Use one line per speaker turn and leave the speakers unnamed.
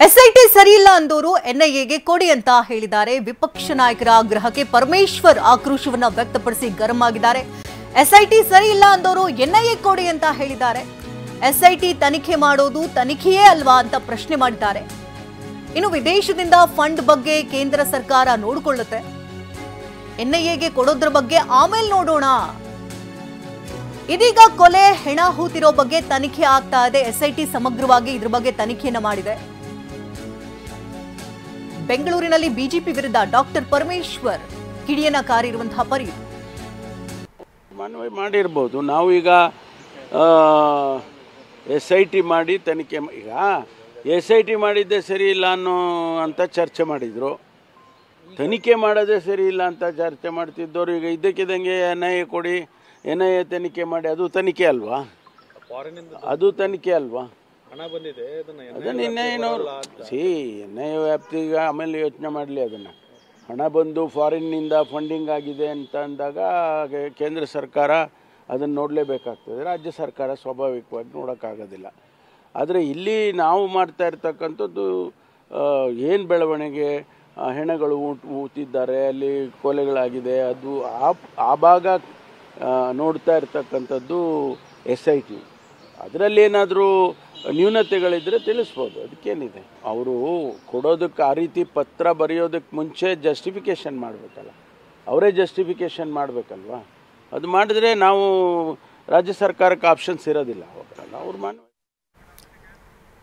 SIT ಸರಿಯಿಲ್ಲ ಅಂದವರು ಎನ್ಐಎಗೆ ಕೊಡಿ ಅಂತ ಹೇಳಿದ್ದಾರೆ. ವಿಪಕ್ಷ ನಾಯಕರ ಆಗ್ರಹಕ್ಕೆ ಪರಮೇಶ್ವರ್ ಆಕ್ರೋಶವನ್ನ ವ್ಯಕ್ತಪಡಿಸಿ ಗರಂ ಆಗಿದ್ದಾರೆ. ಎಸ್ಐಟಿ ಸರಿಯಿಲ್ಲ ಅಂದವರು ಎನ್ಐಎ ಕೊಡಿ ಅಂತ ಹೇಳಿದ್ದಾರೆ. ಎಸ್ಐಟಿ ತನಿಖೆ ಮಾಡೋದು ತನಿಖೆಯೇ ಅಲ್ವಾ ಅಂತ ಪ್ರಶ್ನೆ ಮಾಡಿದ್ದಾರೆ. ಇನ್ನು ವಿದೇಶದಿಂದ ಫಂಡ್ ಬಗ್ಗೆ ಕೇಂದ್ರ ಸರ್ಕಾರ ನೋಡಿಕೊಳ್ಳುತ್ತೆ, ಎನ್ಐಎಗೆ ಕೊಡೋದ್ರ ಬಗ್ಗೆ ಆಮೇಲೆ ನೋಡೋಣ. ಇದೀಗ ಕೊಲೆ ಹೆಣ ಹೂತಿರೋ ಬಗ್ಗೆ ತನಿಖೆ ಆಗ್ತಾ ಇದೆ. ಎಸ್ಐಟಿ ಸಮಗ್ರವಾಗಿ ಇದ್ರ ಬಗ್ಗೆ ತನಿಖೆಯನ್ನ ಮಾಡಿದೆ. ಬೆಂಗಳೂರಿನಲ್ಲಿ ಬಿಜೆಪಿ ವಿರುದ್ಧ ಡಾಕ್ಟರ್ ಪರಮೇಶ್ವರ್ ಕಿಡಿಯನ್ನ ಕಾರಿರುವಂತಹ ಪರಿ
ಮನವಿ ಮಾಡಿರ್ಬೋದು. ನಾವು ಈಗ SIT ಮಾಡಿ ತನಿಖೆ, ಈಗ SIT ಮಾಡಿದ್ದೇ ಸರಿ ಇಲ್ಲ ಅಂತ ಚರ್ಚೆ ಮಾಡಿದರು. ತನಿಖೆ ಮಾಡೋದೇ ಸರಿ ಇಲ್ಲ ಅಂತ ಚರ್ಚೆ ಮಾಡ್ತಿದ್ದವರು ಈಗ ಇದ್ದಕ್ಕಿದ್ದಂಗೆ NIA ಕೊಡಿ, NIA ತನಿಖೆ ಮಾಡಿ, ಅದು ತನಿಖೆ ಅಲ್ವಾ? ಅದು ತನಿಖೆ ಅಲ್ವಾ? ಅದನ್ನು ಇನ್ನೇನವರು NIA ವ್ಯಾಪ್ತಿಗೆ ಆಮೇಲೆ ಯೋಚನೆ ಮಾಡಲಿ. ಅದನ್ನು ಹಣ ಬಂದು ಫಾರಿನ್ನಿಂದ ಫಂಡಿಂಗ್ ಆಗಿದೆ ಅಂತ ಅಂದಾಗ ಕೇಂದ್ರ ಸರ್ಕಾರ ಅದನ್ನು ನೋಡಲೇಬೇಕಾಗ್ತದೆ. ರಾಜ್ಯ ಸರ್ಕಾರ ಸ್ವಾಭಾವಿಕವಾಗಿ ನೋಡೋಕ್ಕಾಗೋದಿಲ್ಲ. ಆದರೆ ಇಲ್ಲಿ ನಾವು ಮಾಡ್ತಾ ಇರ್ತಕ್ಕಂಥದ್ದು ಏನು ಬೆಳವಣಿಗೆ, ಹೆಣಗಳು ಊತಿದ್ದಾರೆ, ಅಲ್ಲಿ ಕೊಲೆಗಳಾಗಿದೆ, ಅದು ಆ ಭಾಗ ನೋಡ್ತಾ ಇರ್ತಕ್ಕಂಥದ್ದು SIT. ಅದರಲ್ಲಿ ಏನಾದರೂ ನ್ಯೂನತೆಗಳಿದ್ದರೆ ತಿಳಿಸ್ಬೋದು, ಅದಕ್ಕೇನಿದೆ. ಅವರು ಕೊಡೋದಕ್ಕೆ ಆ ರೀತಿ ಪತ್ರ ಬರೆಯೋದಕ್ಕೆ ಮುಂಚೆ ಜಸ್ಟಿಫಿಕೇಷನ್ ಮಾಡಬೇಕಲ್ಲ, ಅವರೇ ಜಸ್ಟಿಫಿಕೇಷನ್ ಮಾಡಬೇಕಲ್ವ? ಅದು ಮಾಡಿದ್ರೆ ನಾವು ರಾಜ್ಯ ಸರ್ಕಾರಕ್ಕೆ ಆಪ್ಷನ್ಸ್ ಇರೋದಿಲ್ಲ. ಅವ್ರು